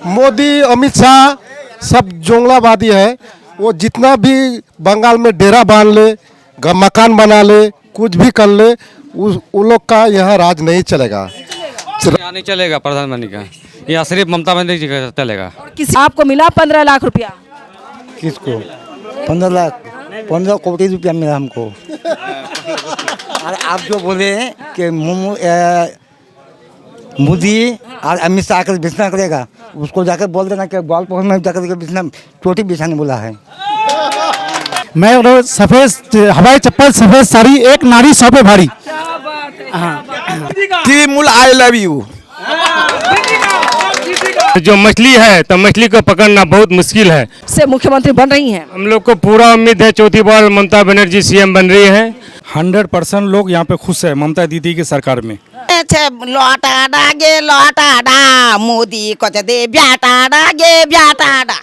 मोदी अमित शाह सब जोंगलावादी है। वो जितना भी बंगाल में डेरा बांध ले, मकान बना ले, कुछ भी कर ले, उन लोग का यहाँ राज नहीं चलेगा। यहाँ नहीं चलेगा प्रधानमंत्री का, यहाँ सिर्फ ममता बनर्जी का चलेगा। किसी आपको मिला 15 लाख रुपया? किसको 15 लाख? 15 कोटी रुपया मिला हमको। और आप जो बोले कि मोदी और अमित शाह आकर बिछना करेगा, उसको जाकर बोल देना कि ग्वालपोखर में जाकर बिछना चोटी बिछाने बोला है। मैं सफेद हवाई चप्पल सफेद साड़ी एक नारी 100 पे भारी। Trinamool I love you. जो मछली है तो मछली को पकड़ना बहुत मुश्किल है। से मुख्यमंत्री बन रही हैं। हम लोग को पूरा उम्मीद है चौथी बार ममता बनर्जी सीएम बन रही है। 100% लोग यहाँ पे खुश है ममता दीदी की सरकार में। लौटा डागे लौटा डा मोदी को दे ब्याटा डागे ब्याटा डा।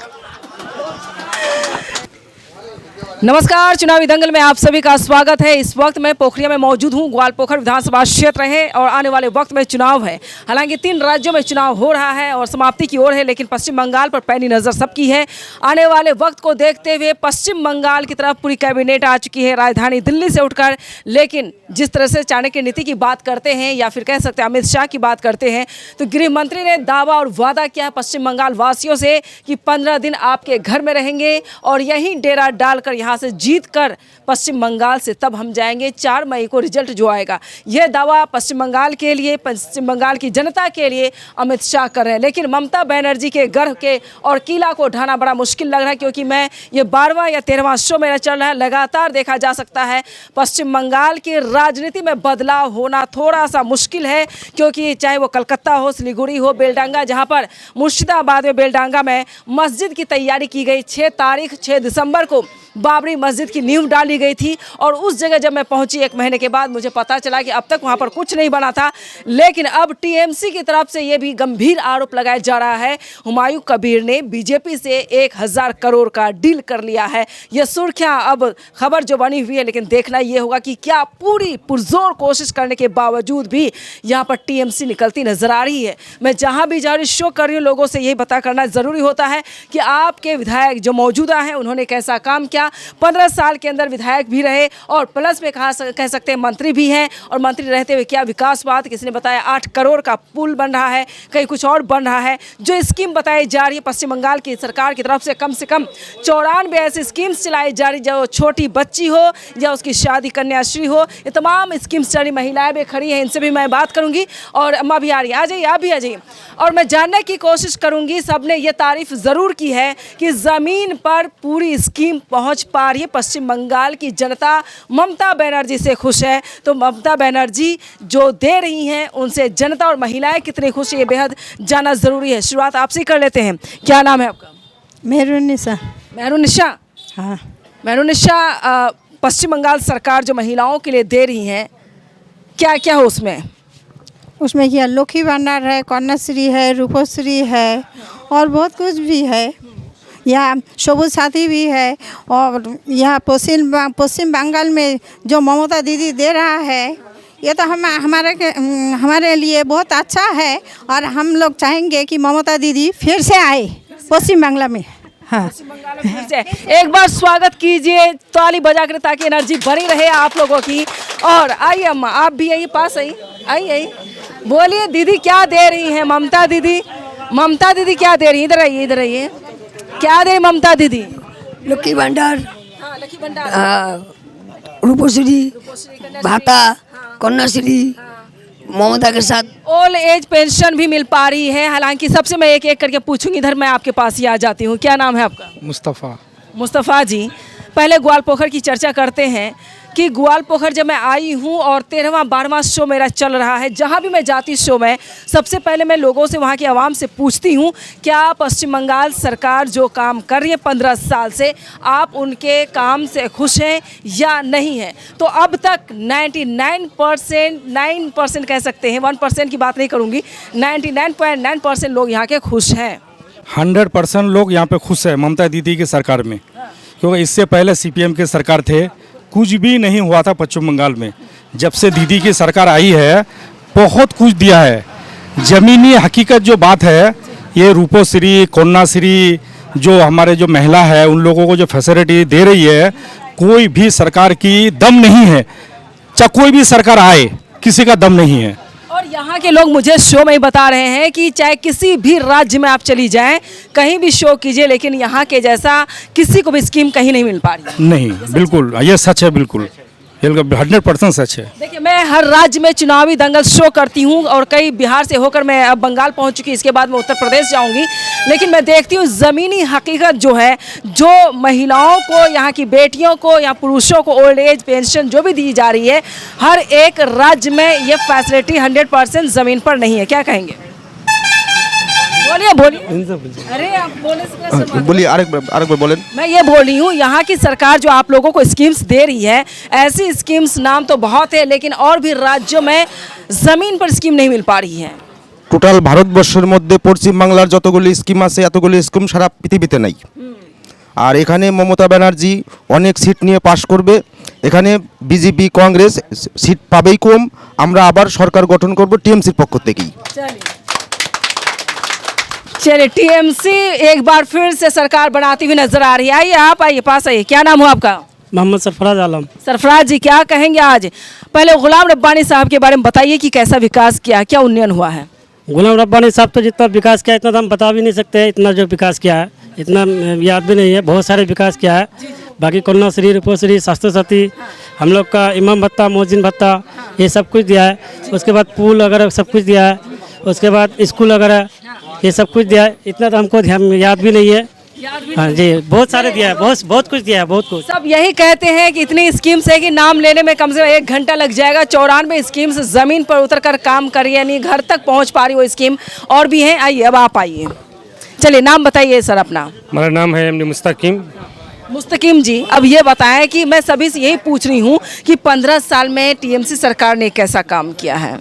नमस्कार, चुनावी दंगल में आप सभी का स्वागत है। इस वक्त मैं पोखरिया में मौजूद हूं। ग्वालपोखर विधानसभा क्षेत्र है और आने वाले वक्त में चुनाव है। हालांकि 3 राज्यों में चुनाव हो रहा है और समाप्ति की ओर है, लेकिन पश्चिम बंगाल पर पैनी नज़र सबकी है। आने वाले वक्त को देखते हुए पश्चिम बंगाल की तरफ पूरी कैबिनेट आ चुकी है, राजधानी दिल्ली से उठकर। लेकिन जिस तरह से चाणक्य नीति की बात करते हैं या फिर कह सकते हैं अमित शाह की बात करते हैं, तो गृह मंत्री ने दावा और वादा किया है पश्चिम बंगाल वासियों से कि 15 दिन आपके घर में रहेंगे और यहीं डेरा डालकर यहाँ से जीत कर पश्चिम बंगाल से तब हम जाएंगे 4 मई को रिजल्ट जो आएगा। यह दावा पश्चिम बंगाल के लिए, पश्चिम बंगाल की जनता के लिए अमित शाह कर रहे हैं। लेकिन ममता बनर्जी के गर्व के और किला को ढाना बड़ा मुश्किल लग रहा है, क्योंकि मैं ये 12वां या 13वां शो मेरा चल रहा है। लगातार देखा जा सकता है पश्चिम बंगाल की राजनीति में बदलाव होना थोड़ा सा मुश्किल है, क्योंकि चाहे वो कलकत्ता हो, सिलीगुड़ी हो, बेलडांगा, जहाँ पर मुर्शिदाबाद में बेलडांगा में मस्जिद की तैयारी की गई। 6 दिसंबर को बाबरी मस्जिद की नींव डाली गई थी और उस जगह जब मैं पहुंची 1 महीने के बाद मुझे पता चला कि अब तक वहां पर कुछ नहीं बना था। लेकिन अब टीएमसी की तरफ से ये भी गंभीर आरोप लगाया जा रहा है, हुमायूं कबीर ने बीजेपी से 1000 करोड़ का डील कर लिया है। ये सुर्खियां अब खबर जो बनी हुई है, लेकिन देखना ये होगा कि क्या पूरी पुरजोर कोशिश करने के बावजूद भी यहाँ पर टीएमसी निकलती नजर आ रही है। मैं जहाँ भी जा रही शो कर रही हूँ, लोगों से यही पता करना ज़रूरी होता है कि आपके विधायक जो मौजूदा हैं उन्होंने कैसा काम किया। 15 साल के अंदर विधायक भी रहे और प्लस में कह सकते हैं मंत्री भी हैं, और मंत्री रहते हुए क्या विकास बात। किसी ने बताया 8 करोड़ का पुल बन रहा है, कहीं कुछ और बन रहा है। जो स्कीम बताई जा रही है पश्चिम बंगाल की सरकार की तरफ से कम 94 ऐसी स्कीम्स चलाई जा रही, जो छोटी बच्ची हो या उसकी शादी कन्याश्री हो, ये तमाम स्कीम्स चली। महिलाएं भी खड़ी हैं, इनसे भी मैं बात करूंगी। और अम्मा भी आ रही है, आ जाइए, आप भी आ जाइए। और मैं जानने की कोशिश करूंगी, सबने ये तारीफ ज़रूर की है कि ज़मीन पर पूरी स्कीम पहुँच पा रही है। पश्चिम बंगाल की जनता ममता बनर्जी से खुश है, तो ममता बनर्जी जो दे रही हैं उनसे जनता और महिलाएं कितनी खुश है, ये बेहद जानना ज़रूरी है। शुरुआत आपसे कर लेते हैं। क्या नाम है आपका? मेहरुनिशा। मेहरुनिशा, हाँ। मेहरुनिशा, पश्चिम बंगाल सरकार जो महिलाओं के लिए दे रही हैं, क्या क्या हो उसमें? उसमें क्या लक्ष्मी भंडार है, कन्याश्री है, रूपश्री है और बहुत कुछ भी है। यहाँ सबुज साथी भी है। और यहाँ पश्चिम बंगाल में जो ममता दीदी दे रहा है, ये तो हमारे लिए बहुत अच्छा है। और हम लोग चाहेंगे कि ममता दीदी फिर से आए पश्चिम बंगाल में। हाँ, फिर से एक बार स्वागत कीजिए ताली बजा कर, ताकि एनर्जी बनी रहे आप लोगों की। और आइए अम्मा, आप भी यही पास आइए, बोलिए दीदी क्या दे रही हैं ममता दीदी? ममता दीदी क्या दे रही है? इधर आइए, क्या दे ममता दीदी? लक्ष्मी भंडार, हाँ, लक्ष्मी भंडार, रूपश्री, भाता, कन्याश्री, ममता के साथ ओल्ड एज पेंशन भी मिल पा रही है। हालांकि सबसे मैं एक एक करके पूछूंगी, इधर मैं आपके पास ही आ जाती हूँ। क्या नाम है आपका? मुस्तफ़ा जी, पहले ग्वालपोखर की चर्चा करते हैं कि ग्वालपोखर जब मैं आई हूँ और 13वां-12वां शो मेरा चल रहा है, जहाँ भी मैं जाती शो में सबसे पहले मैं लोगों से, वहाँ की आवाम से पूछती हूँ, क्या पश्चिम बंगाल सरकार जो काम कर रही है 15 साल से, आप उनके काम से खुश हैं या नहीं हैं? तो अब तक 9% कह सकते हैं, 1% की बात नहीं करूँगी, 99.9% लोग यहाँ के खुश हैं। 100% लोग यहाँ पे खुश है ममता दीदी की सरकार में, क्योंकि इससे पहले सीपीएम के सरकार थे, कुछ भी नहीं हुआ था पश्चिम बंगाल में। जब से दीदी की सरकार आई है बहुत कुछ दिया है। ज़मीनी हकीकत जो बात है, ये रूपोश्री कन्याश्री जो हमारे जो महिला है उन लोगों को जो फैसिलिटी दे रही है, कोई भी सरकार की दम नहीं है, चाहे कोई भी सरकार आए किसी का दम नहीं है। और यहाँ के लोग मुझे शो में ही बता रहे हैं कि चाहे किसी भी राज्य में आप चली जाएं, कहीं भी शो कीजिए, लेकिन यहाँ के जैसा किसी को भी स्कीम कहीं नहीं मिल पा रही। नहीं, बिल्कुल ये सच है, बिल्कुल 100% सच है। देखिए, मैं हर राज्य में चुनावी दंगल शो करती हूँ और कई बिहार से होकर मैं अब बंगाल पहुँच चुकी, इसके बाद मैं उत्तर प्रदेश जाऊँगी, लेकिन मैं देखती हूँ ज़मीनी हकीकत जो है, जो महिलाओं को, यहाँ की बेटियों को या पुरुषों को ओल्ड एज पेंशन जो भी दी जा रही है, हर एक राज्य में ये फैसिलिटी 100% ज़मीन पर नहीं है। क्या कहेंगे? बोलिए बोलिए। अरे आप बोलने से कैसे बात? बोलिए, आरेक बार बोलें। मैं ये बोल रही हूँ, यहाँ की सरकार जो आप लोगों को स्कीम्स दे रही है, ऐसी स्कीम्स नाम तो बहुत है, लेकिन और भी राज्यों में ज़मीन पर स्कीम नहीं मिल पा रही है। টোটাল ভারতবর্ষের মধ্যে পশ্চিম বাংলার যতগুলি স্কিম আছে এতগুলি স্কিম সারা পৃথিবীতে নাই। আর এখানে মমতা ব্যানার্জি অনেক সিট নিয়ে পাশ করবে, এখানে বিজেপি কংগ্রেস সিট পাবেই কম, আমরা আবার সরকার গঠন করব টিএমসির পক্ষ থেকেই। चलिए, टीएमसी एक बार फिर से सरकार बनाती हुई नजर आ रही है। आइए, आप आइए, पास आइए। क्या नाम हो आपका? मोहम्मद सरफराज आलम। सरफराज जी, क्या कहेंगे आज? पहले गुलाम रब्बानी साहब के बारे में बताइए कि कैसा विकास किया, क्या उन्नयन हुआ है? गुलाम रब्बानी साहब तो जितना विकास किया इतना तो हम बता भी नहीं सकते, इतना जो विकास किया है इतना याद भी नहीं है, बहुत सारे विकास किया है। बाकी कन्याश्री, रूपोश्री, स्वास्थ्य साथी, हम लोग का इमाम भत्ता, मोहजिन भत्ता, ये सब कुछ दिया है। उसके बाद पुल वगैरह सब कुछ दिया है, उसके बाद स्कूल वगैरह ये सब कुछ दिया है, इतना तो हमको याद भी नहीं है। हाँ जी, बहुत सारे दिया है, बहुत कुछ दिया है, बहुत कुछ। सब यही कहते हैं कि इतनी स्कीम्स है कि नाम लेने में कम से कम 1 घंटा लग जाएगा। 94 स्कीम्स ज़मीन पर उतर कर काम कर रही है, यानी घर तक पहुंच पा रही वो स्कीम। और भी हैं, आइए अब आप आइए। चलिए, नाम बताइए सर अपना। हमारा नाम है मुस्तकीम। मुस्तकीम जी, अब ये बताएं कि मैं सभी से यही पूछ रही हूँ कि 15 साल में टीएमसी सरकार ने कैसा काम किया है?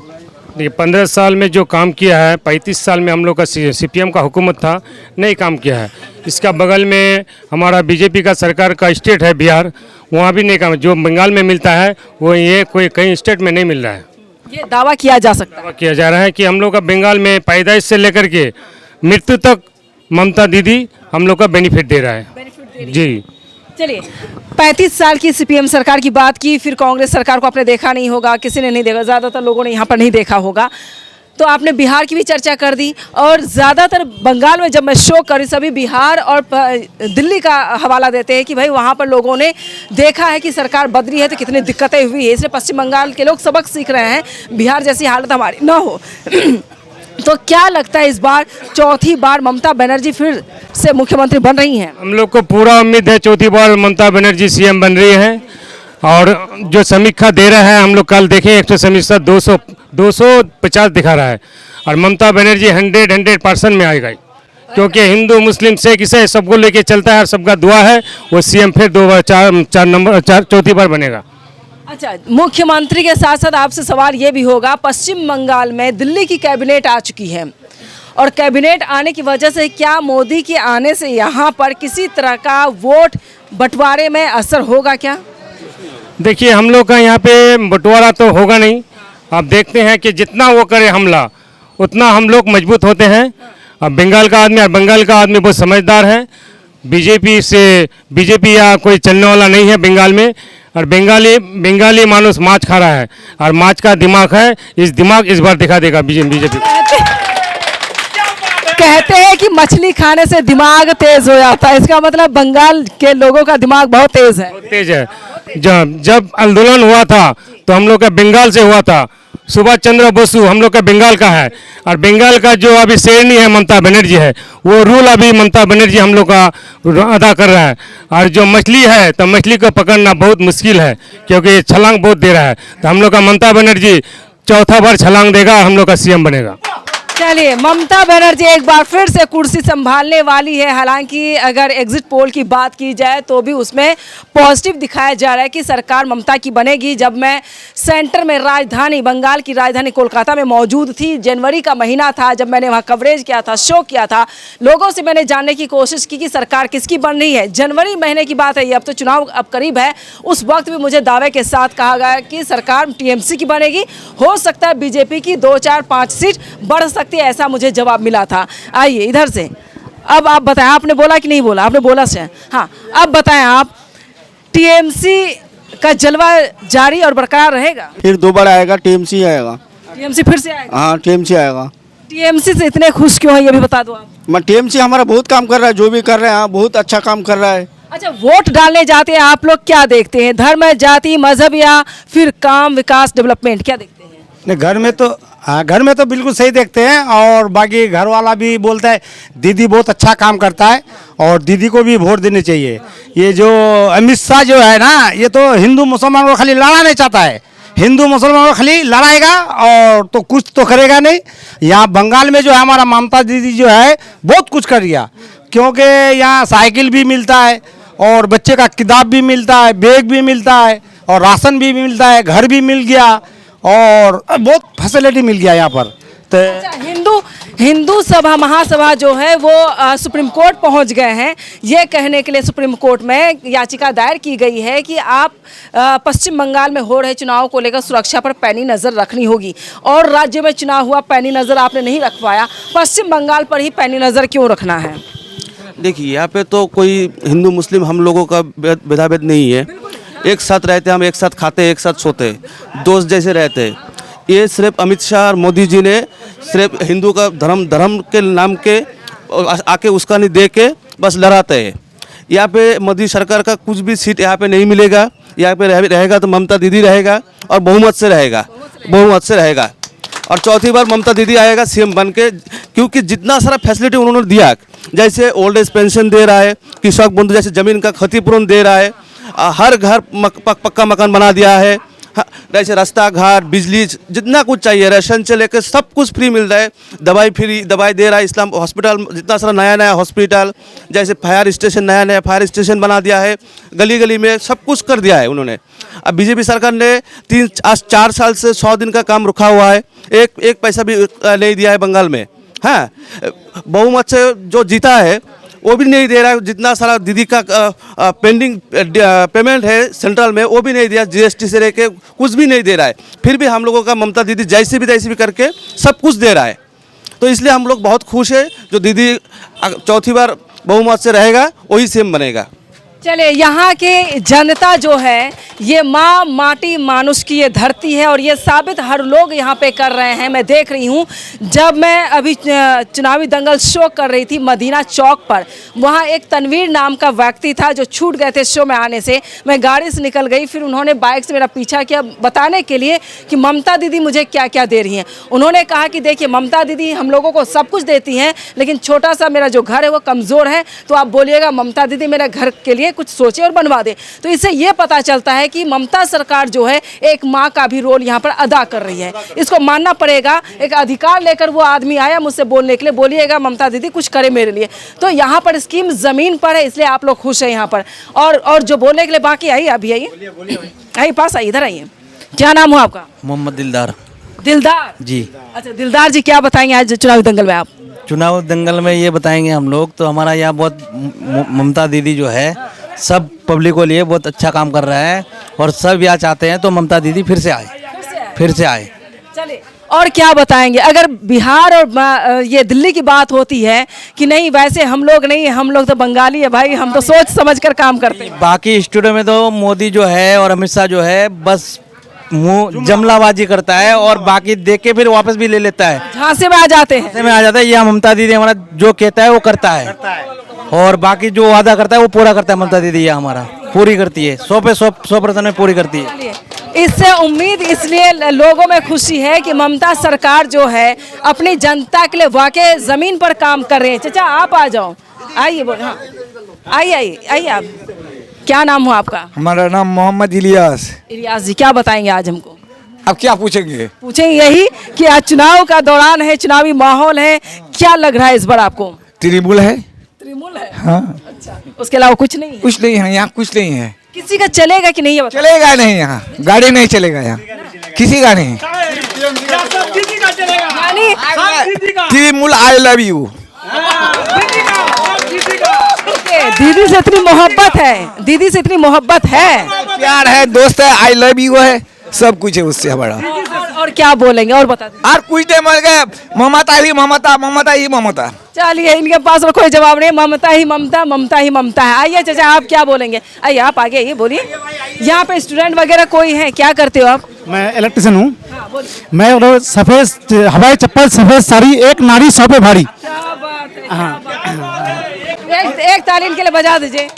देखिए, 15 साल में जो काम किया है, 35 साल में हम लोग का सीपीएम का हुकूमत था, नहीं काम किया है। इसका बगल में हमारा बीजेपी का सरकार का स्टेट है बिहार, वहाँ भी नहीं काम। जो बंगाल में मिलता है वो ये कोई कहीं स्टेट में नहीं मिल रहा है। ये दावा किया जा सकता है? दावा किया जा रहा है कि हम लोग का बंगाल में पैदाइश से लेकर के मृत्यु तक ममता दीदी हम लोग का बेनिफिट दे रहा है। जी, चलिए, 35 साल की सीपीएम सरकार की बात की, फिर कांग्रेस सरकार को आपने देखा नहीं होगा, किसी ने नहीं देखा, ज़्यादातर लोगों ने यहाँ पर नहीं देखा होगा, तो आपने बिहार की भी चर्चा कर दी। और ज़्यादातर बंगाल में जब मैं शो करी, सभी बिहार और दिल्ली का हवाला देते हैं कि भाई वहाँ पर लोगों ने देखा है कि सरकार बदली है तो कितनी दिक्कतें हुई है, इसलिए पश्चिम बंगाल के लोग सबक सीख रहे हैं, बिहार जैसी हालत हमारी ना हो। तो क्या लगता है इस बार चौथी बार ममता बनर्जी फिर से मुख्यमंत्री बन रही हैं? हम लोग को पूरा उम्मीद है चौथी बार ममता बनर्जी सीएम बन रही है। और जो समीक्षा दे रहा है, हम लोग कल देखें 100 समीक्षा 250 दिखा रहा है, और ममता बनर्जी 100% में आएगा, क्योंकि हिंदू मुस्लिम सिख ईसाई सबको लेके चलता है और सबका दुआ है वो सीएम फिर 2 बार 4 चौथी बार बनेगा। अच्छा, मुख्यमंत्री के साथ साथ आपसे सवाल ये भी होगा, पश्चिम बंगाल में दिल्ली की कैबिनेट आ चुकी है, और कैबिनेट आने की वजह से क्या मोदी के आने से यहाँ पर किसी तरह का वोट बंटवारे में असर होगा क्या? देखिए, हम लोग का यहाँ पे बंटवारा तो होगा नहीं। आप देखते हैं कि जितना वो करे हमला उतना हम लोग मजबूत होते हैं। अब बंगाल का आदमी बहुत समझदार है। बीजेपी या कोई चलने वाला नहीं है बंगाल में। और बंगाली मानुस माछ खा रहा है, और माछ का दिमाग है, दिमाग इस बार दिखा देगा बीजेपी। कहते हैं कि मछली खाने से दिमाग तेज हो जाता है, इसका मतलब बंगाल के लोगों का दिमाग बहुत तेज है। बहुत तेज है। जब आंदोलन हुआ था तो हम लोग का बंगाल से हुआ था। सुभाष चंद्र बोस हम लोग का बंगाल का है, और बंगाल का जो अभी शेरनी है ममता बनर्जी है, वो रूल अभी ममता बनर्जी हम लोग का अदा कर रहा है। और जो मछली है तो मछली को पकड़ना बहुत मुश्किल है, क्योंकि छलांग बहुत दे रहा है। तो हम लोग का ममता बनर्जी चौथा बार छलांग देगा, हम लोग का सीएम बनेगा। चलिए, ममता बनर्जी एक बार फिर से कुर्सी संभालने वाली है। हालांकि अगर एग्जिट पोल की बात की जाए तो भी उसमें पॉजिटिव दिखाया जा रहा है कि सरकार ममता की बनेगी। जब मैं सेंटर में बंगाल की राजधानी कोलकाता में मौजूद थी, जनवरी का महीना था, जब मैंने वहाँ कवरेज किया था, शो किया था, लोगों से मैंने जानने की कोशिश की कि सरकार किसकी बन रही है। जनवरी महीने की बात है, ये अब तो चुनाव अब करीब है, उस वक्त भी मुझे दावे के साथ कहा गया कि सरकार टीएमसी की बनेगी। हो सकता है बीजेपी की 2, 4, 5 सीट बढ़ सकती सकती है, ऐसा मुझे जवाब मिला था। आइए इधर से, अब आप बताएं, आपने बोला कि नहीं बोला? आपने बोला से, हाँ। अब बताएं आप, टीएमसी का जलवा जारी और बरकरार रहेगा? फिर दोबारा आएगा, टीएमसी आएगा। टीएमसी फिर से आएगा? हाँ, टीएमसी आएगा। टीएमसी से इतने खुश क्यों हैं ये भी बता दो आप। टीएमसी हमारा बहुत काम कर रहा है, जो भी कर रहे हैं बहुत अच्छा काम कर रहा है। अच्छा, वोट डालने जाते हैं आप लोग, क्या देखते हैं? धर्म, जाति, मजहब या फिर काम, विकास, डेवलपमेंट, क्या देखते हैं? नहीं, घर में तो हाँ, घर में तो बिल्कुल सही देखते हैं। और बाकी घर वाला भी बोलता है दीदी बहुत अच्छा काम करता है और दीदी को भी वोट देने चाहिए। ये जो अमित शाह जो है ना, ये तो हिंदू मुसलमान को खाली लड़ाना चाहता है। हिंदू मुसलमान को खाली लड़ाएगा और तो कुछ तो करेगा नहीं। यहाँ बंगाल में जो है हमारा ममता दीदी जो है बहुत कुछ कर दिया, क्योंकि यहाँ साइकिल भी मिलता है और बच्चे का किताब भी मिलता है, बैग भी मिलता है और राशन भी मिलता है, घर भी मिल गया और बहुत फैसिलिटी मिल गया यहाँ पर। तो अच्छा, हिंदू सभा महासभा जो है वो सुप्रीम कोर्ट पहुंच गए हैं। ये कहने के लिए सुप्रीम कोर्ट में याचिका दायर की गई है कि आप पश्चिम बंगाल में हो रहे चुनाव को लेकर सुरक्षा पर पैनी नज़र रखनी होगी। और राज्य में चुनाव हुआ, पैनी नज़र आपने नहीं रखवाया, पश्चिम बंगाल पर ही पैनी नज़र क्यों रखना है? देखिए, यहाँ पे तो कोई हिंदू मुस्लिम हम लोगों का भेदाभेद नहीं है। एक साथ रहते, हम एक साथ खाते, एक साथ सोते, दोस्त जैसे रहते। ये सिर्फ अमित शाह और मोदी जी ने सिर्फ हिंदू का धर्म के नाम के आके उसका नहीं दे के बस लड़ाते हैं। यहाँ पे मोदी सरकार का कुछ भी सीट यहाँ पे नहीं मिलेगा। यहाँ पे रहेगा तो ममता दीदी रहेगा और बहुमत से रहेगा। और चौथी बार ममता दीदी आएगा सीएम बन के, क्योंकि जितना सारा फैसिलिटी उन्होंने दिया, जैसे ओल्ड एज पेंशन दे रहा है, कृषक बंधु जैसे ज़मीन का क्षतिपूरण दे रहा है, हर घर पक्का मकान बना दिया है, जैसे रास्ता घाट, बिजली, जितना कुछ चाहिए, राशन से लेकर सब कुछ फ्री मिल रहा है। दवाई फ्री दवाई दे रहा है। इस्लाम हॉस्पिटल, जितना सारा नया हॉस्पिटल, जैसे फायर स्टेशन, नया फायर स्टेशन बना दिया है, गली गली में सब कुछ कर दिया है उन्होंने। अब बीजेपी सरकार ने 4 साल से 100 दिन का काम रुका हुआ है, एक पैसा भी नहीं दिया है बंगाल में। हाँ, बहुमत से जो जीता है वो भी नहीं दे रहा है। जितना सारा दीदी का पेंडिंग पेमेंट है सेंट्रल में, वो भी नहीं दिया, जीएसटी से लेके कुछ भी नहीं दे रहा है। फिर भी हम लोगों का ममता दीदी जैसे भी करके सब कुछ दे रहा है। तो इसलिए हम लोग बहुत खुश है। जो दीदी चौथी बार बहुमत से रहेगा वही सीएम बनेगा। चलिए, यहाँ के जनता जो है ये माँ माटी मानुष की ये धरती है और ये साबित हर लोग यहाँ पे कर रहे हैं। मैं देख रही हूँ, जब मैं अभी चुनावी दंगल शो कर रही थी मदीना चौक पर, वहाँ एक तनवीर नाम का व्यक्ति था जो छूट गए थे शो में आने से। मैं गाड़ी से निकल गई, फिर उन्होंने बाइक से मेरा पीछा किया बताने के लिए कि ममता दीदी मुझे क्या क्या दे रही हैं। उन्होंने कहा कि देखिए, ममता दीदी हम लोगों को सब कुछ देती हैं, लेकिन छोटा सा मेरा जो घर है वो कमज़ोर है, तो आप बोलिएगा ममता दीदी मेरे घर के लिए कुछ सोचे और बनवा दे। तो इससे ये पता चलता है कि ममता सरकार जो है एक माँ का भी रोल यहाँ पर अदा कर रही है। इसको मानना पड़ेगा। एक अधिकार लेकर वो आदमी आया मुझसे बोलने के लिए, बोलिएगा ममता दीदी कुछ करे मेरे लिए। तो यहाँ पर स्कीम ज़मीन पर है, इसलिए आप लोग खुश हैं यहाँ पर। और जो बोलने के लिए बाकी आइए, अभी आइए पास, आइए, इधर आइए। क्या नाम हो आपका? मोहम्मद दिलदार। दिलदार जी। अच्छा दिलदार जी, क्या बताएंगे आज चुनावी दंगल में आप? चुनाव दंगल में ये बताएंगे हम लोग, तो हमारा यहाँ बहुत ममता दीदी जो है सब पब्लिक को लिए बहुत अच्छा काम कर रहा है और सब यहाँ चाहते हैं तो ममता दीदी फिर से आए। चलिए, और क्या बताएंगे अगर बिहार और ये दिल्ली की बात होती है कि नहीं वैसे हम लोग नहीं, हम लोग तो बंगाली है भाई, हम तो सोच समझ कर काम करते हैं। बाकी स्टूडियो में तो मोदी जो है और अमित शाह जो है बस मुँह जमलाबाजी करता है और बाकी देख के फिर वापस भी ले लेता है, झांसे में आ जाते हैं। यह ममता दीदी हमारा जो कहता है वो करता है और बाकी जो वादा करता है वो पूरा करता है। ममता दीदी ये हमारा पूरी करती है, 100% में पूरी करती है। इससे उम्मीद इसलिए लोगों में खुशी है कि ममता सरकार जो है अपनी जनता के लिए वाकई जमीन पर काम कर रहे हैं। चाचा आप आ जाओ, आइए बोल, हाँ आइए आप। क्या नाम हो आपका? हमारा नाम मोहम्मद इलियास। इलियास जी, क्या बताएंगे आज हमको? अब क्या पूछेंगे यही कि आज चुनाव का दौरान है, चुनावी माहौल है, क्या लग रहा है इस बार आपको? त्रिमूल है। त्रिमूल है? हाँ। अच्छा, उसके अलावा कुछ नहीं है? कुछ नहीं है यहाँ, कुछ नहीं है। किसी का चलेगा कि नहीं? चलेगा नहीं, यहाँ गाड़ी नहीं चलेगा, यहाँ किसी का नहीं। Trinamool I love you. दीदी से इतनी मोहब्बत है, दीदी से इतनी मोहब्बत है, प्यार है, दोस्त है, आई लव यू है, सब कुछ है उससे हमारा। और क्या बोलेंगे और बता दीजिए। और कुछ नहीं मर गए, ममता ही ममता, ममता ही ममता। चलिए, इनके पास में कोई जवाब नहीं, ममता ही ममता, ममता ही ममता है। आइए चाचा, आप क्या बोलेंगे? आइए आप आगे आइए, बोलिए। यहाँ पे स्टूडेंट वगैरह कोई है, क्या करते हो आप? मैं इलेक्ट्रिशियन हूँ। मैं और सफेद हवाई चप्पल, सफेद साड़ी, एक नारी 100 पे भारी। क्या बात है, क्या बात है। एक ताली इनके लिए बजा दीजिए।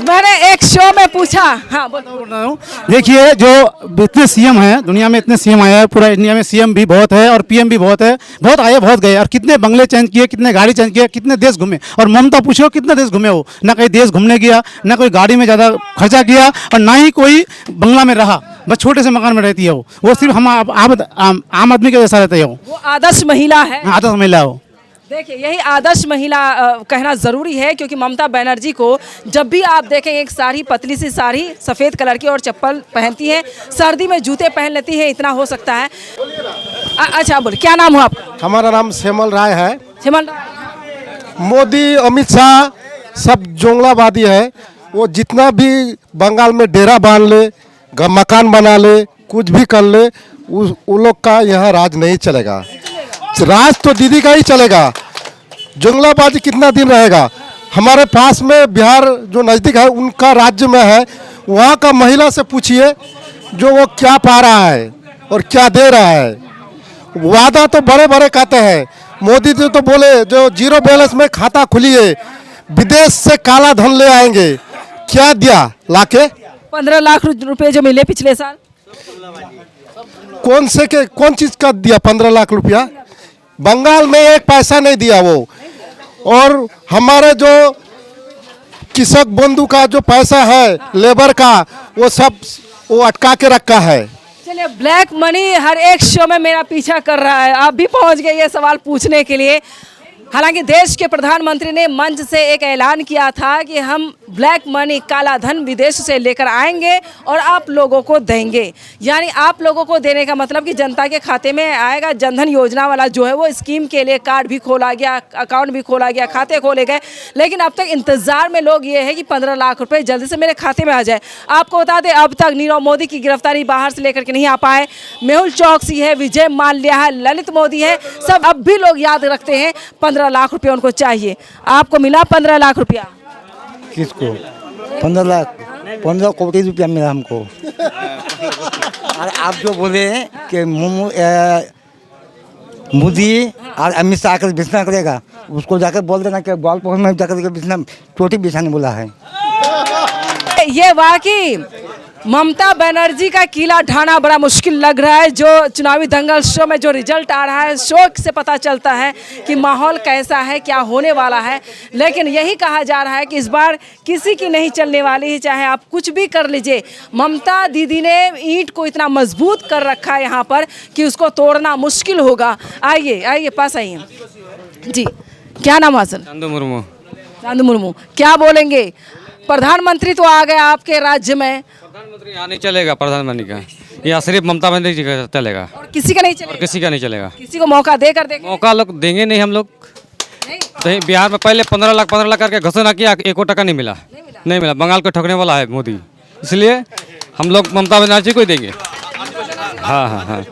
मैंने एक शो में पूछा, हाँ बोल रहा हूँ। देखिए, जो इतने सीएम हैं दुनिया में, इतने सीएम आया है, पूरा इंडिया में सीएम भी बहुत है और पीएम भी बहुत है, बहुत आए बहुत गए, और कितने बंगले चेंज किए, कितने गाड़ी चेंज किए, कितने देश घूमे। और ममता पूछो कितने देश घूमे हो, ना कहीं देश घूमने गया, ना कोई गाड़ी में ज़्यादा खर्चा किया, और ना ही कोई बंगला में रहा, बस छोटे से मकान में रहती है वो सिर्फ हम आम आदमी के जैसा रहते हो। वो आदर्श महिला है। आदर्श महिला हो। देखिए, यही आदर्श महिला कहना ज़रूरी है, क्योंकि ममता बनर्जी को जब भी आप देखें, एक साड़ी, पतली सी साड़ी सफ़ेद कलर की, और चप्पल पहनती है, सर्दी में जूते पहन लेती है, इतना हो सकता है। अच्छा बोलिए, क्या नाम हो आपका? हमारा नाम श्यामल राय है। श्यामल राय। मोदी, अमित शाह सब जोंगलावादी है। वो जितना भी बंगाल में डेरा बांध ले, मकान बना ले, कुछ भी कर ले, उन लोग का यहाँ राज नहीं चलेगा। राज तो दीदी का ही चलेगा। जुमलाबाजी कितना दिन रहेगा? हमारे पास में बिहार जो नज़दीक है, उनका राज्य में है, वहाँ का महिला से पूछिए जो वो क्या पा रहा है और क्या दे रहा है। वादा तो बड़े बड़े कहते हैं। मोदी जी तो बोले जो जीरो बैलेंस में खाता खुलिए, विदेश से काला धन ले आएंगे। क्या दिया लाके? 15 लाख रुपए जो मिले पिछले साल। कौन चीज़ का दिया 15 लाख रुपया? बंगाल में एक पैसा नहीं दिया वो। और हमारे जो कृषक बंधु का जो पैसा है लेबर का, वो सब वो अटका के रखा है। चलिए, ब्लैक मनी हर एक शो में मेरा पीछा कर रहा है। आप भी पहुंच गए ये सवाल पूछने के लिए। हालांकि देश के प्रधानमंत्री ने मंच से एक ऐलान किया था कि हम ब्लैक मनी, काला धन विदेश से लेकर आएंगे और आप लोगों को देंगे। यानी आप लोगों को देने का मतलब कि जनता के खाते में आएगा। जनधन योजना वाला जो है वो स्कीम के लिए कार्ड भी खोला गया, अकाउंट भी खोला गया, खाते खोले गए। लेकिन अब तक इंतजार में लोग ये है कि 15 लाख रुपए जल्दी से मेरे खाते में आ जाए। आपको बता दें, अब तक नीरव मोदी की गिरफ्तारी बाहर से लेकर के नहीं आ पाए। मेहुल चौकसी है, विजय माल्या है, ललित मोदी है, सब अब भी लोग याद रखते हैं 15 लाख रुपए उनको चाहिए। आपको मिला 15 लाख रुपया? किसको 15 लाख? 15 कोटी रुपया मिला हमको। और आप जो बोले कि मोदी और अमित शाह आकर बिछना करेगा, उसको जाकर बोल देना कि ग्वालपोखर में जाकर बिछना, चोटी बिछाने बोला है। ये वाकई ममता बनर्जी का किला ढाना बड़ा मुश्किल लग रहा है। जो चुनावी दंगल शो में जो रिजल्ट आ रहा है, शो से पता चलता है कि माहौल कैसा है, क्या होने वाला है। लेकिन यही कहा जा रहा है कि इस बार किसी की नहीं चलने वाली है, चाहे आप कुछ भी कर लीजिए। ममता दीदी ने ईंट को इतना मजबूत कर रखा है यहाँ पर कि उसको तोड़ना मुश्किल होगा। आइए आइए, पास आइए जी। क्या नाम है सर? चांदू मुर्मू। चांदू मुर्मू, क्या बोलेंगे? प्रधानमंत्री तो आ गया आपके राज्य में। प्रधानमंत्री यहाँ नहीं चलेगा। प्रधानमंत्री का यहाँ सिर्फ ममता बनर्जी का चलेगा, और किसी का नहीं चलेगा। और किसी का नहीं चलेगा। किसी को मौका देकर देंगे? मौका लोग देंगे नहीं हम लोग। कहीं बिहार में पहले 15 लाख करके घोषणा किया, 1 टका नहीं मिला। नहीं मिला। बंगाल को ठगने वाला है मोदी, इसलिए हम लोग ममता बनर्जी को ही देंगे। हाँ हाँ हाँ।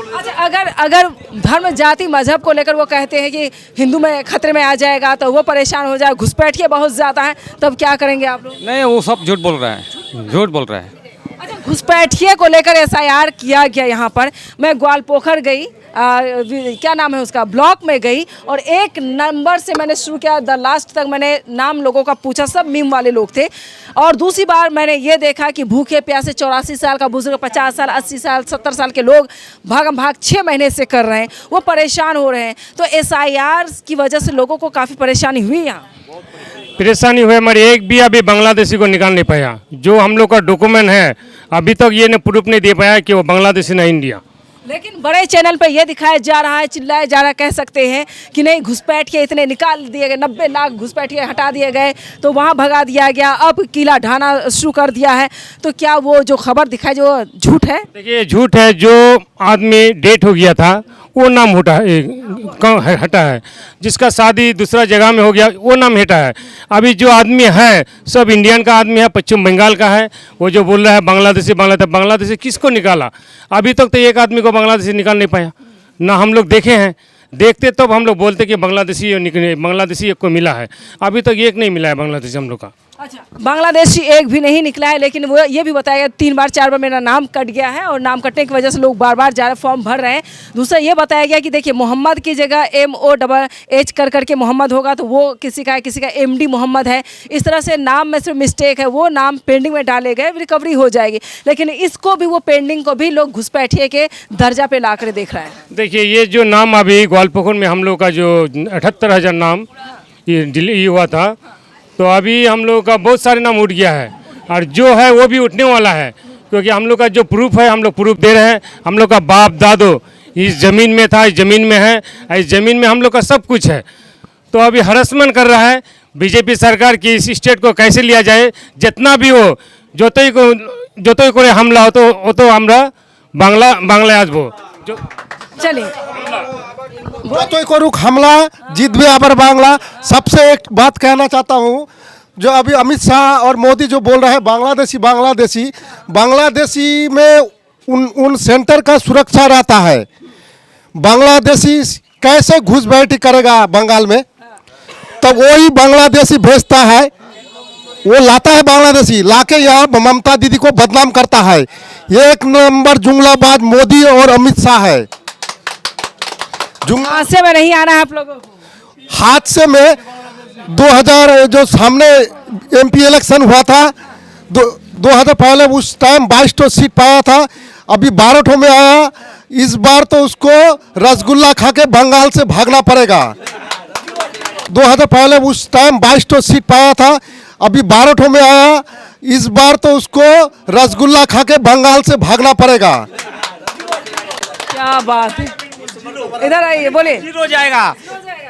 अच्छा, अगर धर्म, जाति, मजहब को लेकर वो कहते हैं कि हिंदू में खतरे में आ जाएगा तो वो परेशान हो जाए, घुसपैठिए बहुत ज़्यादा है, तब क्या करेंगे आप लोग? नहीं, वो सब झूठ बोल रहा है, झूठ बोल रहा है। अच्छा, घुसपैठिए को लेकर SIR किया गया। यहाँ पर मैं ग्वालपोखर गई, क्या नाम है उसका, ब्लॉक में गई, और 1 नंबर से मैंने शुरू किया, द लास्ट तक मैंने नाम लोगों का पूछा, सब मीम वाले लोग थे। और दूसरी बार मैंने ये देखा कि भूखे प्यासे 84 साल का बुजुर्ग, 50 साल, 80 साल, 70 साल के लोग भागम भाग 6 महीने से कर रहे हैं, वो परेशान हो रहे हैं। तो SIR की वजह से लोगों को काफ़ी परेशानी हुई। यहाँ परेशानी हुई हमारी, एक भी अभी बांग्लादेशी को निकाल नहीं पाया। जो हम लोग का डॉक्यूमेंट है अभी तक ये प्रूफ नहीं दे पाया कि वो बांग्लादेशी ना इंडिया। लेकिन बड़े चैनल पे ये दिखाया जा रहा है, चिल्लाया जा रहा है, कह सकते हैं कि नहीं, घुसपैठिए इतने निकाल दिए गए, 90 लाख घुसपैठिए हटा दिए गए, तो वहाँ भगा दिया गया, अब किला ढाना शुरू कर दिया है। तो क्या वो जो खबर दिखाई जो झूठ है? देखिए, झूठ है। जो आदमी डेट हो गया था वो नाम हटा है। जिसका शादी दूसरा जगह में हो गया वो नाम हटा है। अभी जो आदमी है सब इंडियन का आदमी है, पश्चिम बंगाल का है। वो जो बोल रहा है बांग्लादेशी किसको निकाला? अभी तक तो एक आदमी को बांग्लादेशी निकाल नहीं पाया ना। हम लोग देखे हैं, देखते तब हम लोग बोलते कि बांग्लादेशी एक को मिला है। अभी तक एक नहीं मिला है बांग्लादेशी हम लोग का। अच्छा, बांग्लादेशी एक भी नहीं निकला है, लेकिन वो ये भी बताया 3 बार 4 बार मेरा नाम कट गया है और नाम कटने की वजह से लोग बार बार जा रहे फॉर्म भर रहे हैं। दूसरा ये बताया गया कि देखिए मोहम्मद की जगह MOH करके मोहम्मद होगा तो वो किसी का MD मोहम्मद है। इस तरह से नाम में सिर्फ मिस्टेक है, वो नाम पेंडिंग में डाले गए, रिकवरी हो जाएगी। लेकिन इसको भी वो पेंडिंग को भी लोग घुसपैठिए के दर्जा पे ला कर देख रहे हैं। देखिए ये जो नाम अभी ग्वालपोखर में हम लोग का जो 78,000 नाम ये हुआ था, तो अभी हम लोग का बहुत सारे नाम उठ गया है और जो है वो भी उठने वाला है। क्योंकि हम लोग का जो प्रूफ है हम लोग प्रूफ दे रहे हैं। हम लोग का बाप दादो इस ज़मीन में था, इस ज़मीन में है, इस ज़मीन में हम लोग का सब कुछ है। तो अभी हरसमेंट कर रहा है बीजेपी सरकार की इस स्टेट को कैसे लिया जाए। जितना भी हो जोतई को हमला हो तो हमरा बांग्ला आसबो। चलिए যতই করুক হামলা জিতবে আবার বাংলা। सबसे एक बात कहना चाहता हूँ, जो अभी अमित शाह और मोदी जो बोल रहे हैं बांग्लादेशी में उन सेंटर का सुरक्षा रहता है। बांग्लादेशी कैसे घुसपैठी करेगा बंगाल में, तब वही बांग्लादेशी भेजता है, वो लाता है बांग्लादेशी, लाके यहाँ ममता दीदी को बदनाम करता है। एक नंबर जुमलाबाज मोदी और अमित शाह है। हादसे में नहीं आना है आप लोगों को। हादसे में 2000 जो सामने MP इलेक्शन हुआ था 2000 पहले, उस टाइम 22 सीट पाया था, अभी 12 में आया। इस बार तो उसको रसगुल्ला खा के बंगाल से भागना पड़ेगा। 2000 पहले उस टाइम 22 सीट पाया था, अभी 12 में आया। इस बार तो उसको रसगुल्ला खा के बंगाल से भागना पड़ेगा। क्या बात है, इधर आइए, बोलिए। जीरो जाएगा,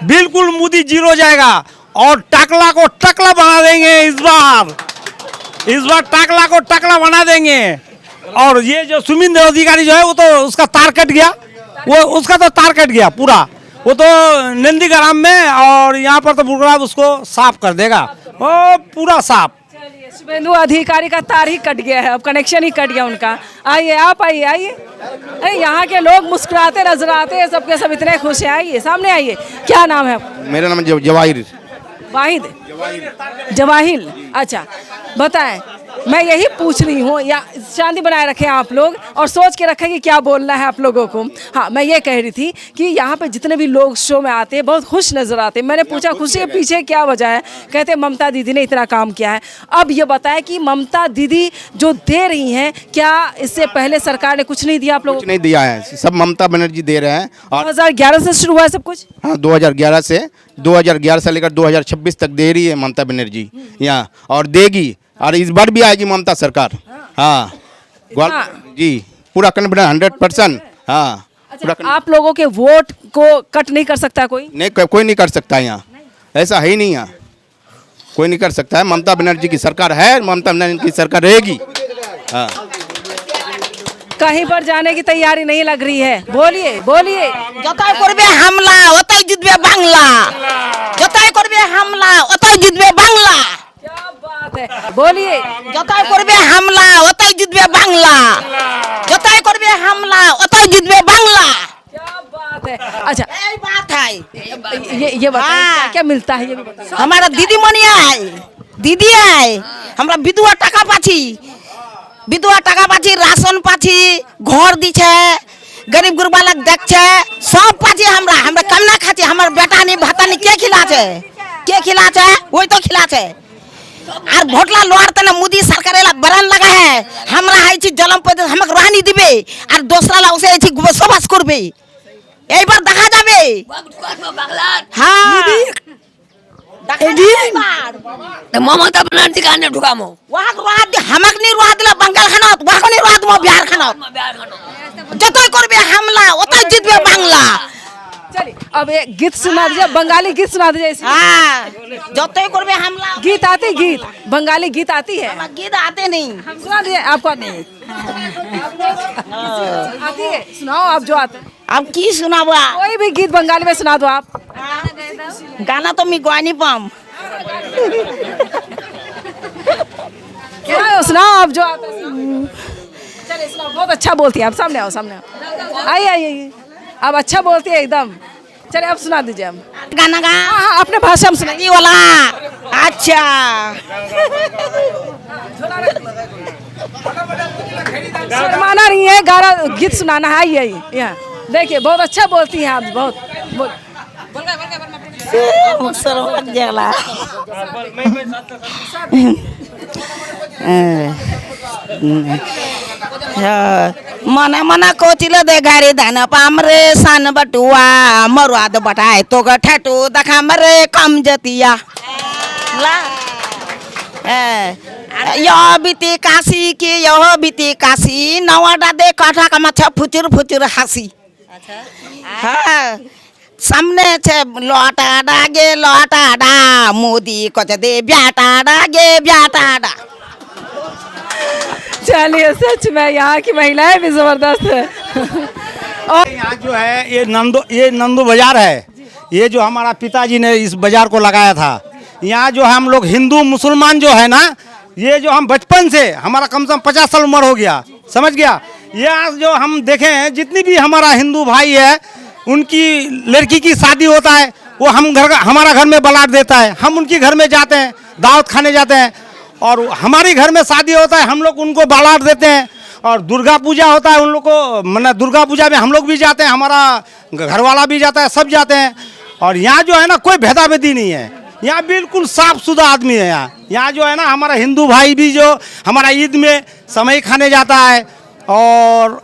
बिल्कुल मोदी जीरो जाएगा और टाकला को टकला बना देंगे। इस बार टाकला को टकला बना देंगे। और ये जो सुमिंदर अधिकारी जो है वो तो उसका तार कट गया, उसका तो तार कट गया पूरा। वो तो नंदीग्राम में और यहाँ पर तो बुरगराज उसको साफ कर देगा, वो पूरा साफ। शुभेंदु अधिकारी का तार ही कट गया है, अब कनेक्शन ही कट गया उनका। आइए, आप आइए। अरे यहाँ के लोग मुस्कुराते नजर आते हैं, सबके सब इतने खुश हैं। आइए, सामने आइए। क्या नाम है आपका? मेरा नाम जवाहिर। अच्छा बताएं, मैं यही पूछ रही हूँ, या शांति बनाए रखें आप लोग और सोच के रखें कि क्या बोलना है आप लोगों को। हाँ, मैं ये कह रही थी कि यहाँ पे जितने भी लोग शो में आते हैं बहुत खुश नज़र आते हैं। मैंने पूछा खुशी के पीछे क्या वजह है, कहते ममता दीदी ने इतना काम किया है। अब ये बताएं कि ममता दीदी जो दे रही हैं, क्या इससे पहले सरकार ने कुछ नहीं दिया आप लोगों को? कुछ नहीं दिया है, सब ममता बनर्जी दे रहे हैं। और 2011 से शुरू हुआ है सब कुछ। हाँ, 2011 से लेकर 2026 तक दे रही है ममता बनर्जी यहाँ, और देगी, और इस बार भी आएगी ममता सरकार। हाँ, जी पूरा कॉन्फिडेंस 100%। हाँ, अच्छा, आप लोगों के वोट को कट नहीं कर सकता कोई? नहीं, कोई नहीं कर सकता यहाँ, ऐसा है ही नहीं। यहाँ कोई नहीं कर सकता है। ममता बनर्जी की सरकार है, ममता बनर्जी की सरकार रहेगी। हाँ, कहीं पर जाने की तैयारी नहीं लग रही है। बोलिए। যতই করবে হামলা অতই জিতবে বাংলা, যতই করবে হামলা অতই জিতবে বাংলা। क्या बात है, बोलिए। যতই করবে হামলা অতই জিতবে বাংলা, যতই করবে হামলা অতই জিতবে বাংলা। क्या बात है। अच्छा, यही बात है। ये बताइए क्या मिलता है, ये भी बताइए। हमारा दीदी आए, हमरा विधवा टाका पाची, राशन पाची, घर दीछे, गरीब गुरबा लग देखछे, सब पाची। हमरा कम ना खाची, हमर बेटा नहीं भाता नहीं के खिलाचे वही तो खिलाचे। और भोटला लोहार तना मोदी सरकारेला बरान लगा है, हमरा है छी जलम पद हमक रहनी दिबे और दूसरा ला उसे छी बसबास करबे। এইবার দেখা যাবে। হ্যাঁ, ममता बनर्जी का ने ढुकामो হামাক নি রোয়া দিলা বাঙ্গাল খানত, ওয়াক নি রোয়া দিমো বিহার খানত। যতই করবে হামলা অতই জিতবে বাংলা। चलिए, अब एक गीत सुना दीजिए, बंगाली गीत सुना दीजिए। हाँ, যতই করবে হামলা। गीत बंगाली गीत आती है? गीत आते नहीं, हम सुना दिए आपको। नहीं आती है, सुनाओ आप जो आते। अब की सुनाबा कोई भी गीत बंगाली में सुना दो आप। गाना तो मैं गा नहीं पाऊँ। सुनाओ आप जो आता है। चलिए सुनाओ, बहुत अच्छा बोलती है आप। सामने आओ, सामने आओ, आइए आइए, आप अच्छा बोलती है एकदम। चलिए आप सुना दीजिए। हम गाना गा। हाँ, अपने भाषा में सुनाइए वाला। अच्छा शर्माना नहीं है, गाना गीत सुनाना है। आइए आइए, यहाँ देखिए, बहुत अच्छा बोलती हैं आप। बहुत मना मना कोचिल दे गाड़ी धान पामरे सान बटुआ मरुआद बटाए तो ठेटू दखा मरे कम जतिया ला यह बीती काशी की यह बीती काशी नवाडा दे काठा का मच्छा फुचुर फुचुर हंसी। हाँ सामने छे लौटा डागे लौटा डा मोदी को दे ब्याटा डागे ब्याटा डा। चलिए, सच में यहाँ की महिलाएं भी जबरदस्त है। और यहाँ जो है ये नंदू बाजार है। ये जो हमारा पिताजी ने इस बाजार को लगाया था। यहाँ जो हम लोग हिंदू मुसलमान जो है ना, ये जो हम बचपन से हमारा कम से कम 50 साल उम्र हो गया, समझ गया। यहाँ जो हम देखे हैं जितनी भी हमारा हिंदू भाई है, उनकी लड़की की शादी होता है, वो हमारा घर में बारात देता है, हम उनके घर में जाते हैं, दावत खाने जाते हैं। और हमारे घर में शादी होता है, हम लोग उनको बारात देते हैं। और दुर्गा पूजा होता है, उन लोग को मतलब दुर्गा पूजा में हम लोग भी जाते हैं, हमारा घर वाला भी जाता है, सब जाते हैं। और यहाँ जो है ना कोई भेदाभेदी नहीं है, यहाँ बिल्कुल साफ सुथरा आदमी है। यहाँ जो है ना हमारा हिंदू भाई भी जो हमारा ईद में समय खाने जाता है, और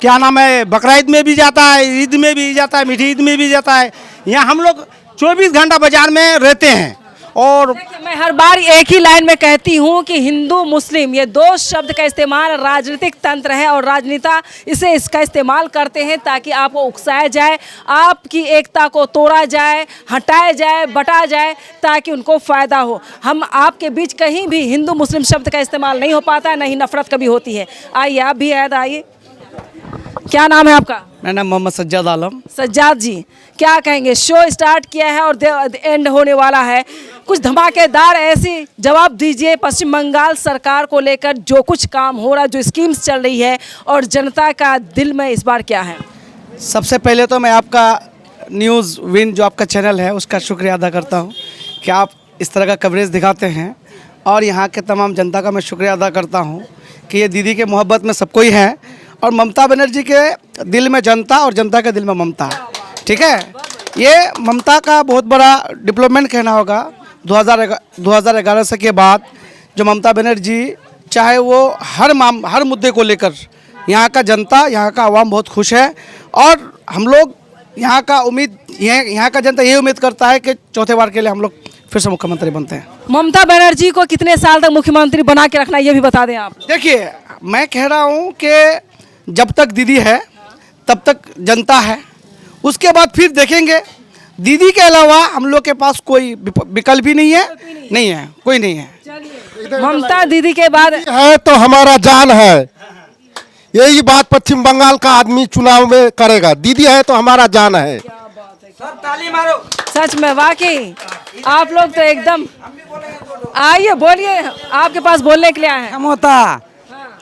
क्या नाम है बकरा ईद में भी जाता है, ईद में भी जाता है, मीठी ईद में भी जाता है। यहाँ हम लोग 24 घंटा बाजार में रहते हैं। और मैं हर बार एक ही लाइन में कहती हूँ कि हिंदू मुस्लिम ये दो शब्द का इस्तेमाल राजनीतिक तंत्र है, और राजनेता इसका इस्तेमाल करते हैं ताकि आपको उकसाया जाए, आपकी एकता को तोड़ा जाए, हटाया जाए, बटा जाए, ताकि उनको फ़ायदा हो। हम आपके बीच कहीं भी हिंदू मुस्लिम शब्द का इस्तेमाल नहीं हो पाता, नहीं नफरत कभी होती है। आइए आप भी ऐड आइए। क्या नाम है आपका? मेरा नाम मोहम्मद सज्जाद आलम। सज्जाद जी, क्या कहेंगे? शो स्टार्ट किया है और एंड होने वाला है, कुछ धमाकेदार ऐसी जवाब दीजिए पश्चिम बंगाल सरकार को लेकर, जो कुछ काम हो रहा है, जो स्कीम्स चल रही है, और जनता का दिल में इस बार क्या है? सबसे पहले तो मैं आपका न्यूज़ विन जो आपका चैनल है उसका शुक्रिया अदा करता हूँ कि आप इस तरह का कवरेज दिखाते हैं। और यहाँ के तमाम जनता का मैं शुक्रिया अदा करता हूँ कि ये दीदी के मोहब्बत में सबको ही है, और ममता बनर्जी के दिल में जनता और जनता के दिल में ममता। ठीक है, ये ममता का बहुत बड़ा डेवलपमेंट कहना होगा। 2011 से के बाद जो ममता बनर्जी चाहे वो हर मुद्दे को लेकर यहाँ का जनता, यहाँ का आवाम बहुत खुश है। और हम लोग यहाँ का जनता ये उम्मीद करता है कि चौथे बार के लिए हम लोग फिर से मुख्यमंत्री बनते हैं। ममता बनर्जी को कितने साल तक मुख्यमंत्री बना के रखना, ये भी बता दें आप। देखिए, मैं कह रहा हूँ कि जब तक दीदी है तब तक जनता है, उसके बाद फिर देखेंगे। दीदी के अलावा हम लोग के पास कोई विकल्प भी नहीं है, कोई नहीं है। ममता दीदी के बाद है तो हमारा जान है, यही बात पश्चिम बंगाल का आदमी चुनाव में करेगा। दीदी है तो हमारा जान है। ताली मारो। सच में वाकई आप लोग तो एकदम, आइए बोलिए, आपके पास बोलने के लिए आए हैं।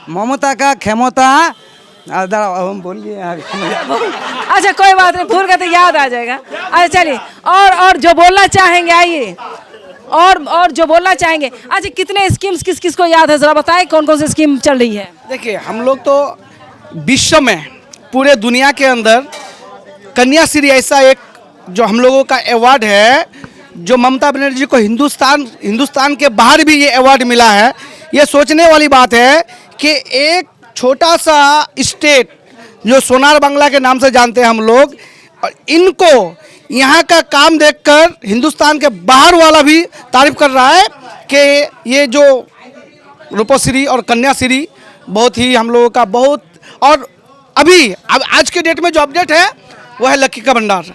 ममता का क्षमता हम बोलिए। अच्छा कोई बात नहीं, भूल गए तो याद आ जाएगा। अच्छा चलिए, और जो बोलना चाहेंगे आइए, और जो बोलना चाहेंगे। अच्छा कितने स्कीम्स किस किस को याद है, जरा बताएं कौन कौन सी स्कीम चल रही है? देखिए, हम लोग तो विश्व में, पूरे दुनिया के अंदर कन्याश्री ऐसा एक जो हम लोगों का अवार्ड है, जो ममता बनर्जी को हिंदुस्तान के बाहर भी ये अवार्ड मिला है। ये सोचने वाली बात है कि एक छोटा सा स्टेट जो सोनार बांग्ला के नाम से जानते हैं हम लोग, और इनको यहाँ का काम देखकर हिंदुस्तान के बाहर वाला भी तारीफ कर रहा है कि ये जो रूपश्री और कन्याश्री बहुत ही हम लोगों का बहुत। और अब आज के डेट में जो अपडेट है वो है लक्की का भंडार।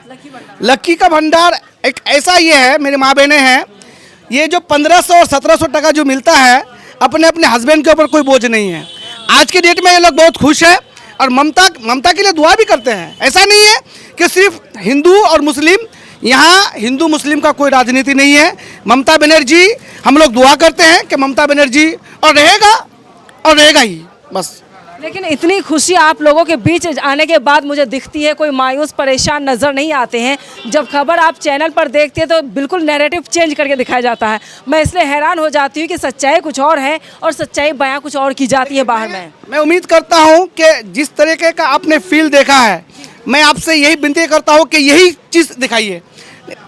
लक्की का भंडार एक ऐसा ये है, मेरी माँ बहनें हैं, ये जो 1500 और 1700 टका जो मिलता है, अपने हस्बैंड के ऊपर कोई बोझ नहीं है। आज के डेट में ये लोग बहुत खुश है। और ममता के लिए दुआ भी करते हैं। ऐसा नहीं है कि सिर्फ हिंदू और मुस्लिम, यहाँ हिंदू मुस्लिम का कोई राजनीति नहीं है। ममता बनर्जी, हम लोग दुआ करते हैं कि ममता बनर्जी और रहेगा ही बस। लेकिन इतनी खुशी आप लोगों के बीच आने के बाद मुझे दिखती है, कोई मायूस परेशान नज़र नहीं आते हैं। जब खबर आप चैनल पर देखते हैं तो बिल्कुल नैरेटिव चेंज करके दिखाया जाता है। मैं इसलिए हैरान हो जाती हूँ कि सच्चाई कुछ और है और सच्चाई बयां कुछ और की जाती है बाहर में। मैं उम्मीद करता हूँ कि जिस तरीके का आपने फील देखा है, मैं आपसे यही विनती करता हूँ कि यही चीज़ दिखाइए।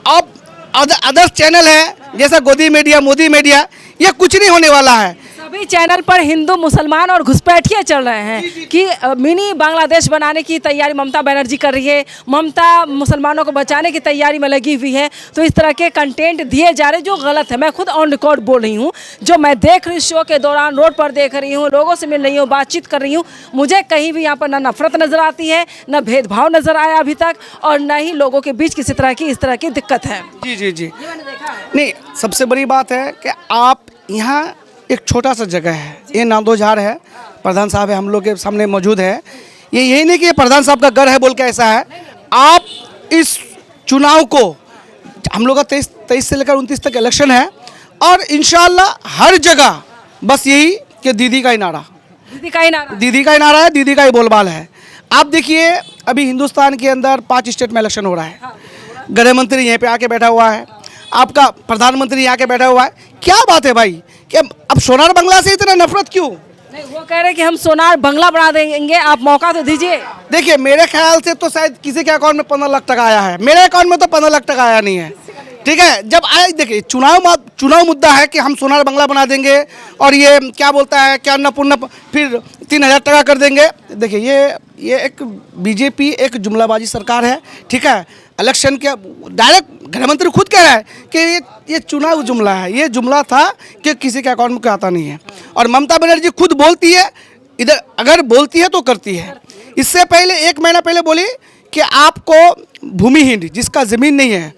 अब अदर चैनल है जैसा गोदी मीडिया, मोदी मीडिया, ये कुछ नहीं होने वाला है। सभी चैनल पर हिंदू मुसलमान और घुसपैठिए चल रहे हैं कि मिनी बांग्लादेश बनाने की तैयारी ममता बनर्जी कर रही है, ममता मुसलमानों को बचाने की तैयारी में लगी हुई है। तो इस तरह के कंटेंट दिए जा रहे जो गलत है। मैं खुद ऑन रिकॉर्ड बोल रही हूँ, जो मैं देख रही शो के दौरान रोड पर देख रही हूँ, लोगों से मिल रही हूँ, बातचीत कर रही हूँ, मुझे कहीं भी यहाँ पर ना नफरत नज़र आती है, ना भेदभाव नज़र आया अभी तक, और न ही लोगों के बीच किसी तरह की इस तरह की दिक्कत है। जी नहीं, सबसे बड़ी बात है कि आप यहाँ एक छोटा सा जगह है, ये नांदोझाड़ है, प्रधान साहब है हम लोग के सामने मौजूद है। ये यही नहीं कि ये प्रधान साहब का घर है बोल के ऐसा है। आप इस चुनाव को, हम लोग का 23 से लेकर 29 तक इलेक्शन है और इंशाल्लाह हर जगह बस यही कि दीदी का ही नारा है, दीदी का ही बोलबाल है। आप देखिए अभी हिंदुस्तान के अंदर 5 स्टेट में इलेक्शन हो रहा है, गृह मंत्री यहीं पे आके बैठा हुआ है, आपका प्रधानमंत्री यहाँ के बैठा हुआ है। क्या बात है भाई कि अब सोनार बंगला से इतना नफरत क्यों? नहीं, वो कह रहे हैं कि हम सोनार बंगला बना देंगे, आप मौका तो दीजिए। देखिए मेरे ख्याल से तो शायद किसी के अकाउंट में 15 लाख टका आया है, मेरे अकाउंट में तो 15 लाख टका आया नहीं है। ठीक है, जब आए देखिए चुनाव मुद्दा है कि हम सोनार बंगला बना देंगे और ये क्या बोलता है कि अन्नपूर्णा फिर 3000 टका कर देंगे। देखिए ये एक बीजेपी एक जुमलाबाजी सरकार है। ठीक है, इलेक्शन के डायरेक्ट गृह मंत्री खुद कह रहा है कि ये चुनाव जुमला है, ये जुमला था कि किसी के अकाउंट में कोई आता नहीं है। और ममता बनर्जी खुद बोलती है, इधर अगर बोलती है तो करती है। इससे पहले 1 महीना पहले बोली कि आपको भूमिहीन जिसका ज़मीन नहीं है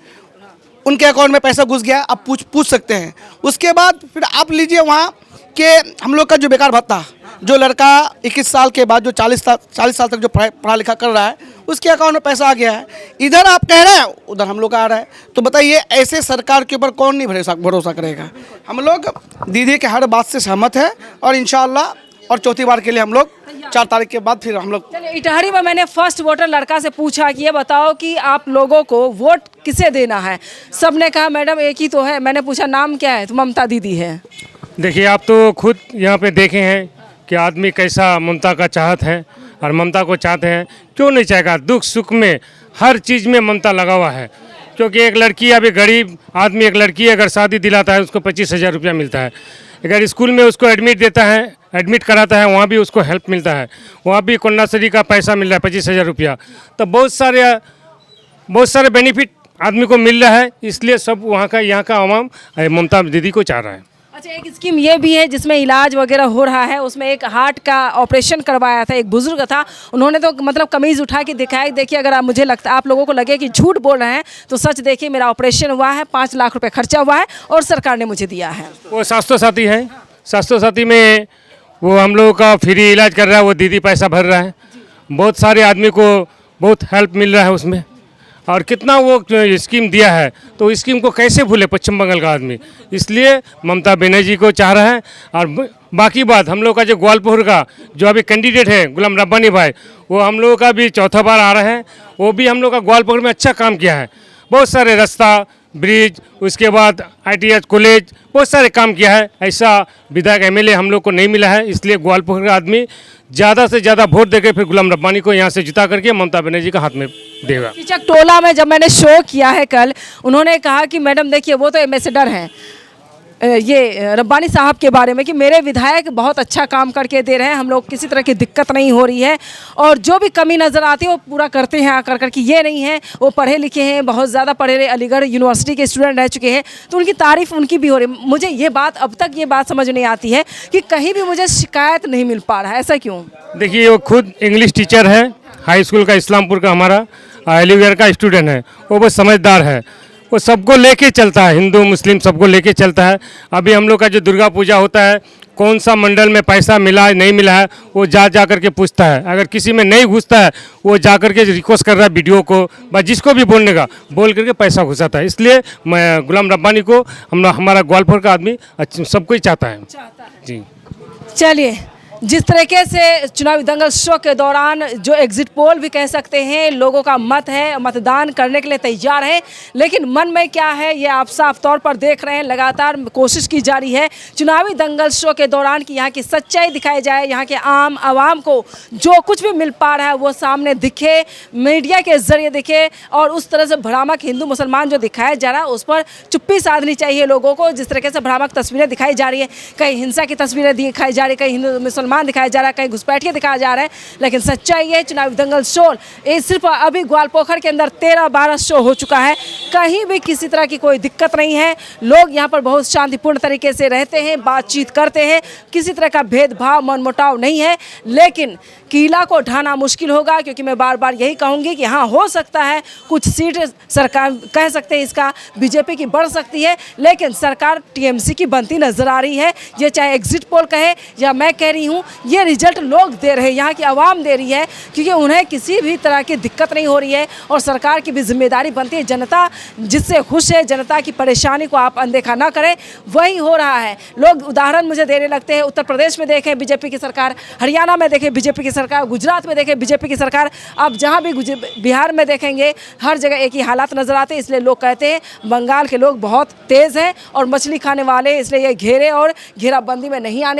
उनके अकाउंट में पैसा घुस गया, आप पूछ सकते हैं। उसके बाद फिर आप लीजिए वहाँ कि हम लोग का जो बेकार भत्ता, जो लड़का 21 साल के बाद जो 40 साल तक जो पढ़ा लिखा कर रहा है उसके अकाउंट में पैसा आ गया है। इधर आप कह रहे हैं, उधर हम लोग का आ रहा है। तो बताइए ऐसे सरकार के ऊपर कौन नहीं भरोसा करेगा? हम लोग दीदी के हर बात से सहमत है और इंशाल्लाह और चौथी बार के लिए हम लोग 4 तारीख के बाद फिर हम लोग। चलिए, इटहरी में मैंने फर्स्ट वोटर लड़का से पूछा कि ये बताओ कि आप लोगों को वोट किसे देना है। सबने कहा मैडम एक ही तो है। मैंने पूछा नाम क्या है, तो ममता दीदी है। देखिए आप तो खुद यहाँ पे देखे हैं कि आदमी कैसा ममता का चाहत है और ममता को चाहते हैं। क्यों नहीं चाहेगा? दुख सुख में हर चीज़ में ममता लगा हुआ है। क्योंकि एक लड़की, अभी गरीब आदमी एक लड़की अगर शादी दिलाता है उसको 25,000 रुपया मिलता है। अगर स्कूल में उसको एडमिट कराता है वहाँ भी उसको हेल्प मिलता है, वहाँ भी कन्याश्री का पैसा मिल रहा है 25,000 रुपया। तो बहुत सारे बेनिफिट आदमी को मिल रहा है। इसलिए सब वहाँ का यहाँ का आवाम ममता दीदी को चाह रहा है। अच्छा, एक स्कीम ये भी है जिसमें इलाज वगैरह हो रहा है। उसमें एक हार्ट का ऑपरेशन करवाया था, एक बुजुर्ग था, उन्होंने तो मतलब कमीज़ उठा के दिखाया। देखिए अगर मुझे लगता आप लोगों को लगे कि झूठ बोल रहे हैं तो सच देखिए, मेरा ऑपरेशन हुआ है, 5 लाख रुपए खर्चा हुआ है और सरकार ने मुझे दिया है। वो स्वास्थ्य साथी है, स्वास्थ्य साथी में वो हम लोगों का फ्री इलाज कर रहा है, वो दीदी पैसा भर रहा है। बहुत सारे आदमी को बहुत हेल्प मिल रहा है उसमें। और कितना वो स्कीम दिया है, तो स्कीम को कैसे भूले पश्चिम बंगाल का आदमी। इसलिए ममता बनर्जी को चाह रहा है। और बाकी बात हम लोग का जो ग्वालपुर का जो अभी कैंडिडेट है गुलाम रब्बानी भाई, वो हम लोगों का भी चौथा बार आ रहे हैं। वो भी हम लोग का ग्वालपुर में अच्छा काम किया है। बहुत सारे रास्ता, ब्रिज, उसके बाद ITH कॉलेज, बहुत सारे काम किया है। ऐसा विधायक MLA हम लोग को नहीं मिला है। इसलिए ग्वालपुर का आदमी ज़्यादा से ज़्यादा वोट देकर फिर गुलाम रब्बानी को यहाँ से जिता करके ममता बनर्जी का हाथ में देगा। चीचक टोला में जब मैंने शो किया है कल, उन्होंने कहा कि मैडम देखिए वो तो एम्बेसडर हैं ये रब्बानी साहब के बारे में कि मेरे विधायक बहुत अच्छा काम करके दे रहे हैं, हम लोग किसी तरह की दिक्कत नहीं हो रही है और जो भी कमी नज़र आती है वो पूरा करते हैं आकर करके। ये नहीं है वो पढ़े लिखे हैं, बहुत ज़्यादा पढ़े रहे, अलीगढ़ यूनिवर्सिटी के स्टूडेंट रह चुके हैं, तो उनकी तारीफ़ उनकी भी हो रही है। मुझे ये बात अब तक ये बात समझ नहीं आती है कि कहीं भी मुझे शिकायत नहीं मिल पा रहा है, ऐसा क्यों? देखिए वो खुद इंग्लिश टीचर है, हाई स्कूल का इस्लामपुर का हमारा अलीगढ़ का स्टूडेंट है। वो बहुत समझदार है, वो सबको लेके चलता है, हिंदू मुस्लिम सबको लेके चलता है। अभी हम लोग का जो दुर्गा पूजा होता है, कौन सा मंडल में पैसा मिला है नहीं मिला है वो जा करके पूछता है। अगर किसी में नहीं घुसता है वो जा करके रिक्वेस्ट कर रहा है वीडियो को बस जिसको भी बोलने का बोल करके पैसा घुसाता है। इसलिए मैं गुलाम रब्बानी को हमारा ग्वालियर का आदमी सबको ही चाहता है जी। चलिए, जिस तरीके से चुनावी दंगल शो के दौरान जो एग्जिट पोल भी कह सकते हैं लोगों का मत है, मतदान करने के लिए तैयार है, लेकिन मन में क्या है ये आप साफ तौर पर देख रहे हैं। लगातार कोशिश की जा रही है चुनावी दंगल शो के दौरान कि यहाँ की सच्चाई दिखाई जाए, यहाँ के आम आवाम को जो कुछ भी मिल पा रहा है वो सामने दिखे, मीडिया के जरिए दिखे, और उस तरह से भ्रामक हिंदू मुसलमान जो दिखाया जा रहा है उस पर चुप्पी साधनी चाहिए लोगों को। जिस तरीके से भ्रामक तस्वीरें दिखाई जा रही है, कहीं हिंसा की तस्वीरें दिखाई जा रही है, कहीं हिंदू मुसलमान दिखाया जा रहा है, कहीं घुसपैठिया दिखाया जा रहा है, लेकिन सच्चाई है चुनावी दंगल शो ये सिर्फ अभी ग्वालपोखर के अंदर 13-12 शो हो चुका है। कहीं भी किसी तरह की कोई दिक्कत नहीं है, लोग यहाँ पर बहुत शांतिपूर्ण तरीके से रहते हैं, बातचीत करते हैं, किसी तरह का भेदभाव मनमुटाव नहीं है। लेकिन किला को ढाना मुश्किल होगा, क्योंकि मैं बार बार यही कहूँगी कि हाँ हो सकता है कुछ सीट सरकार कह सकते हैं इसका बीजेपी की बढ़ सकती है, लेकिन सरकार टीएमसी की बनती नजर आ रही है। ये चाहे एग्जिट पोल कहे या मैं कह रही हूँ, ये रिजल्ट लोग दे रहे हैं, यहाँ की आवाम दे रही है, क्योंकि उन्हें किसी भी तरह की दिक्कत नहीं हो रही है। और सरकार की भी जिम्मेदारी बनती है, जनता जिससे खुश है, जनता की परेशानी को आप अनदेखा ना करें, वही हो रहा है। लोग उदाहरण मुझे देने लगते हैं, उत्तर प्रदेश में देखें बीजेपी की सरकार, हरियाणा में देखें बीजेपी की सरकार, गुजरात में देखें बीजेपी की सरकार, अब जहाँ भी बिहार में देखेंगे हर जगह एक ही हालात नजर आते हैं। इसलिए लोग कहते हैं बंगाल के लोग बहुत तेज़ हैं और मछली खाने वाले, इसलिए ये घेरे और घेराबंदी में नहीं आने